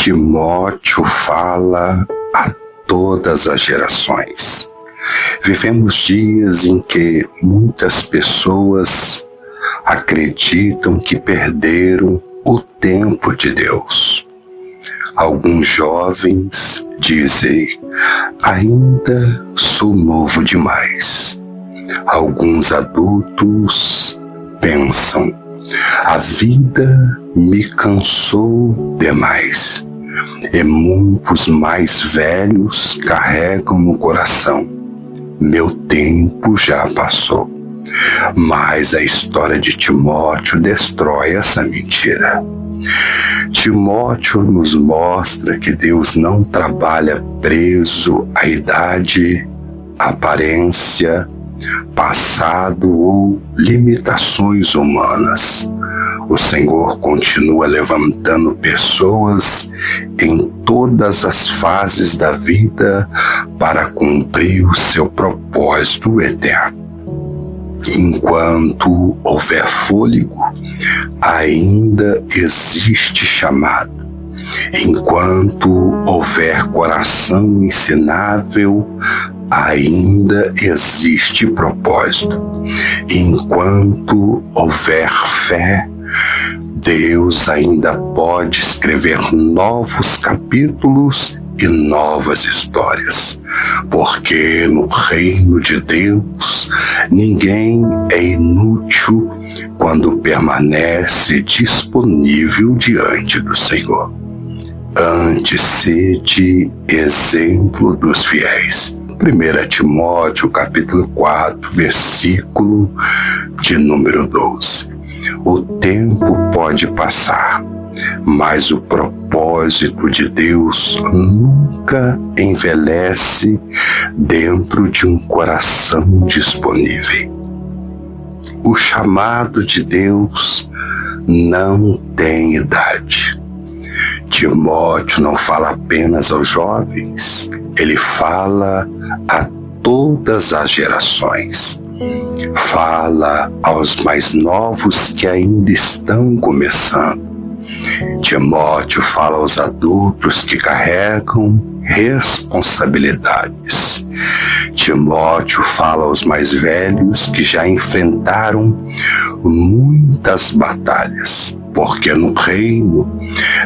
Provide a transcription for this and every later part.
Timóteo fala a todas as gerações. Vivemos dias em que muitas pessoas acreditam que perderam o tempo de Deus. Alguns jovens dizem: ainda sou novo demais. Alguns adultos pensam: a vida me cansou demais. E muitos mais velhos carregam no coração: meu tempo já passou. Mas a história de Timóteo destrói essa mentira. Timóteo nos mostra que Deus não trabalha preso à idade, aparência, passado ou limitações humanas. O Senhor continua levantando pessoas em todas as fases da vida para cumprir o seu propósito eterno. Enquanto houver fôlego, ainda existe chamado. Enquanto houver coração ensinável, ainda existe propósito. Enquanto houver fé, Deus ainda pode escrever novos capítulos e novas histórias, porque no reino de Deus ninguém é inútil quando permanece disponível diante do Senhor. Antes, sede exemplo dos fiéis. 1 Timóteo capítulo 4, versículo de número 12. O tempo pode passar, mas o propósito de Deus nunca envelhece dentro de um coração disponível. O chamado de Deus não tem idade. Timóteo não fala apenas aos jovens, ele fala a todas as gerações. Fala aos mais novos que ainda estão começando. Timóteo fala aos adultos que carregam responsabilidades. Timóteo fala aos mais velhos que já enfrentaram muitas batalhas, porque no reino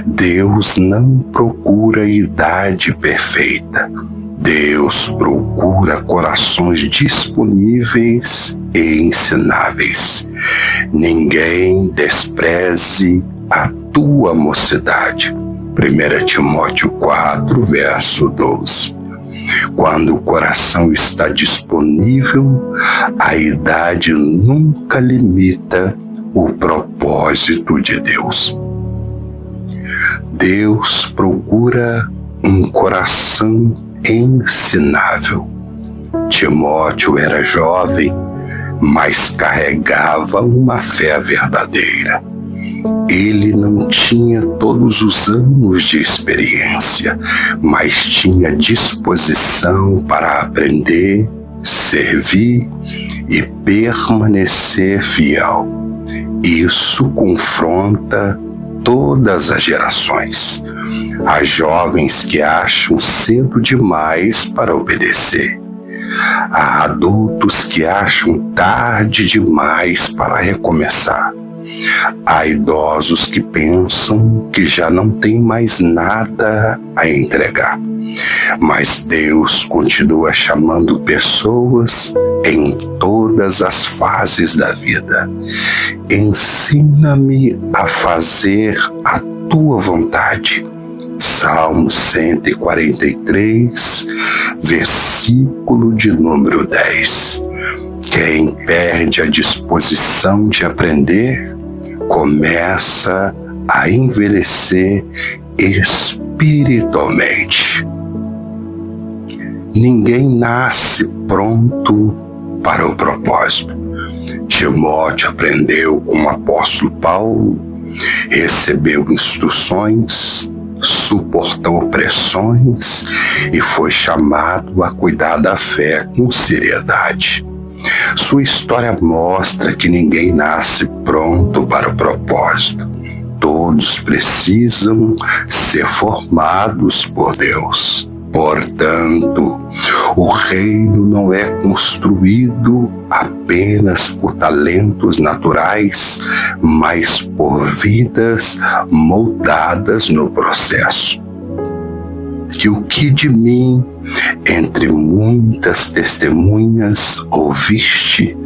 Deus não procura idade perfeita. Deus procura corações disponíveis e ensináveis. Ninguém despreze a tua mocidade. 1 Timóteo 4, verso 12. Quando o coração está disponível, a idade nunca limita o propósito de Deus. Deus procura um coração ensinável. Timóteo era jovem, mas carregava uma fé verdadeira. Ele não tinha todos os anos de experiência, mas tinha disposição para aprender, servir e permanecer fiel. Isso confronta todas as gerações. Há jovens que acham cedo demais para obedecer. Há adultos que acham tarde demais para recomeçar. Há idosos que pensam que já não tem mais nada a entregar. Mas Deus continua chamando pessoas em todas as fases da vida. Ensina-me a fazer a tua vontade. Salmo 143, versículo de número 10. Quem perde a disposição de aprender, começa a envelhecer espiritualmente. Ninguém nasce pronto para o propósito. Timóteo aprendeu com o apóstolo Paulo, recebeu instruções, suportou pressões e foi chamado a cuidar da fé com seriedade. Sua história mostra que ninguém nasce pronto para o propósito. todos precisam ser formados por Deus. Portanto, o reino não é construído apenas por talentos naturais, mas por vidas moldadas no processo. Que o que de mim, entre muitas testemunhas, ouviste,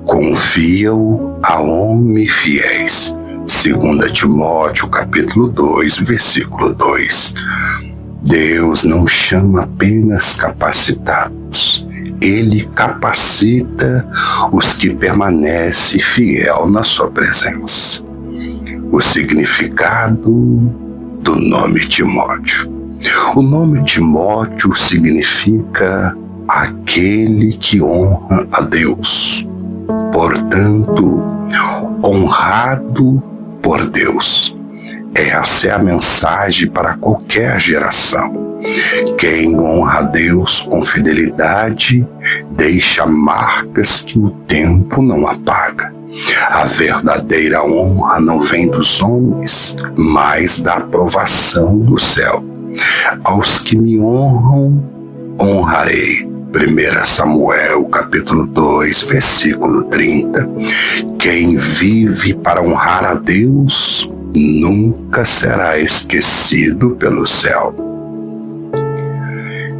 confia-o a homens fiéis. 2 Timóteo, capítulo 2, versículo 2. Deus não chama apenas capacitados, Ele capacita os que permanecem fiel na sua presença. O significado do nome Timóteo. O nome Timóteo significa aquele que honra a Deus. Portanto, honrado por Deus. Essa é a mensagem para qualquer geração. Quem honra a Deus com fidelidade deixa marcas que o tempo não apaga. A verdadeira honra não vem dos homens, mas da aprovação do céu. Aos que me honram, honrarei. 1 Samuel, capítulo 2, versículo 30. Quem vive para honrar a Deus nunca será esquecido pelo céu.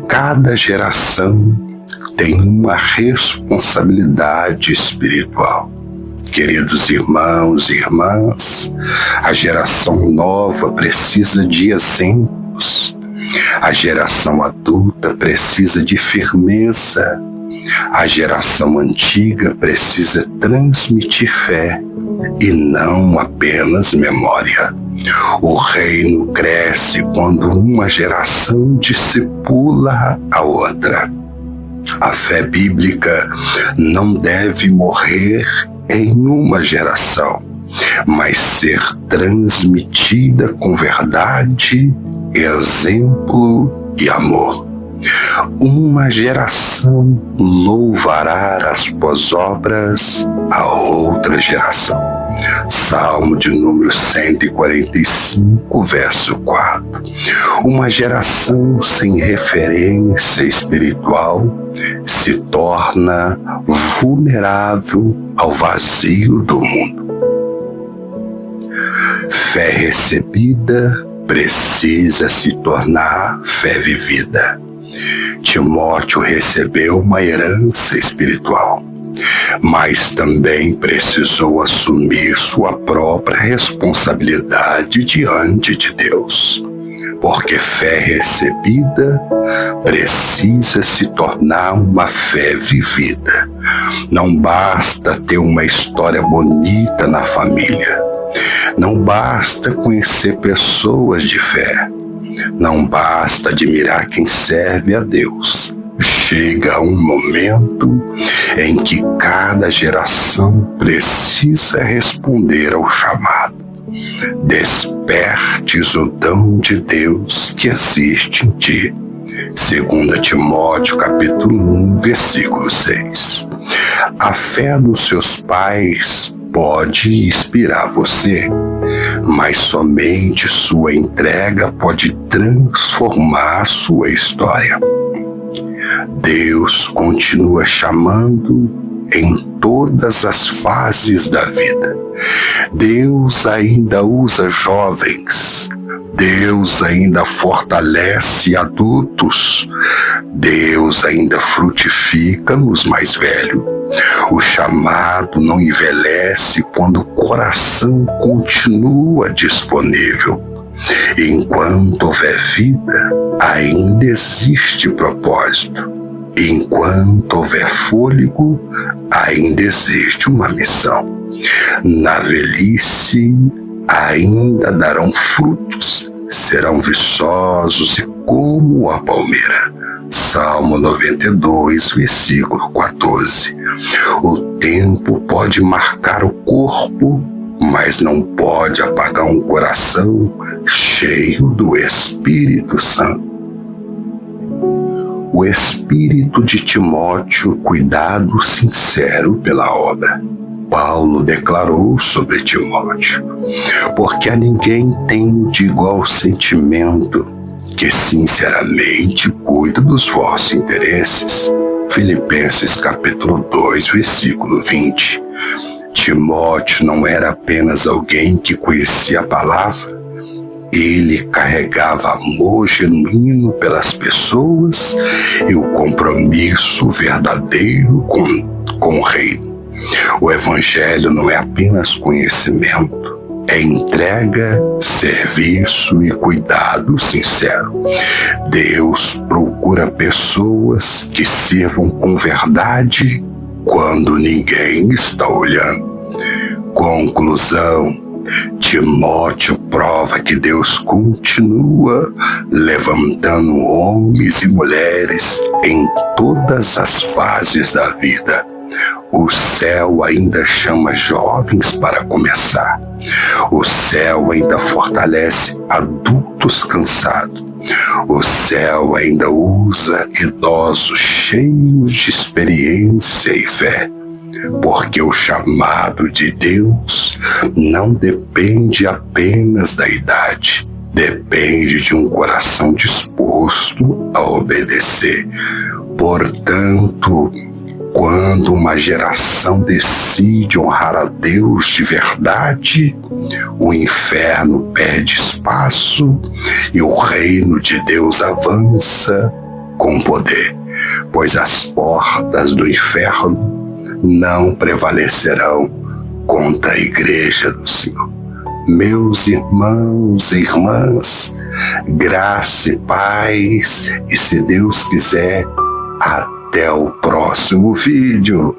Cada geração tem uma responsabilidade espiritual. Queridos irmãos e irmãs, a geração nova precisa de exemplos. A geração adulta precisa de firmeza. A geração antiga precisa transmitir fé e não apenas memória. O reino cresce quando uma geração discipula a outra. A fé bíblica não deve morrer em uma geração, mas ser transmitida com verdade, exemplo e amor. Uma geração louvará as boas obras a outra geração. Salmo de número 145, verso 4. Uma geração sem referência espiritual se torna vulnerável ao vazio do mundo. Fé recebida precisa se tornar fé vivida. Timóteo recebeu uma herança espiritual, mas também precisou assumir sua própria responsabilidade diante de Deus, porque fé recebida precisa se tornar uma fé vivida. Não basta ter uma história bonita na família, não basta conhecer pessoas de fé, não basta admirar quem serve a Deus. Chega um momento em que cada geração precisa responder ao chamado. Despertes o dom de Deus que existe em ti. 2 Timóteo, capítulo 1, versículo 6. A fé dos seus pais pode inspirar você, mas somente sua entrega pode transformar sua história. Deus continua chamando em todas as fases da vida. Deus ainda usa jovens. Deus ainda fortalece adultos. Deus ainda frutifica nos mais velhos. O chamado não envelhece quando o coração continua disponível. Enquanto houver vida, ainda existe propósito. Enquanto houver fôlego, ainda existe uma missão. Na velhice, ainda darão frutos, serão viçosos e como a palmeira. Salmo 92, versículo 14. O tempo pode marcar o corpo, mas não pode apagar um coração cheio do Espírito Santo. o espírito de Timóteo cuidado sincero pela obra. Paulo declarou sobre Timóteo: porque a ninguém tenho de igual sentimento, que sinceramente cuida dos vossos interesses. Filipenses capítulo 2, versículo 20. Timóteo não era apenas alguém que conhecia a palavra, ele carregava amor genuíno pelas pessoas e o compromisso verdadeiro com o reino. O Evangelho não é apenas conhecimento, é entrega, serviço e cuidado sincero. Deus procura pessoas que sirvam com verdade quando ninguém está olhando. Conclusão: Timóteo prova que Deus continua levantando homens e mulheres em todas as fases da vida. O céu ainda chama jovens para começar. O céu ainda fortalece adultos cansados. O céu ainda usa idosos cheios de experiência e fé. Porque o chamado de Deus não depende apenas da idade, depende de um coração disposto a obedecer. Portanto, quando uma geração decide honrar a Deus de verdade, o inferno perde espaço e o reino de Deus avança com poder, pois as portas do inferno não prevalecerão contra a igreja do Senhor. Meus irmãos e irmãs, graça e paz, e se Deus quiser, até o próximo vídeo.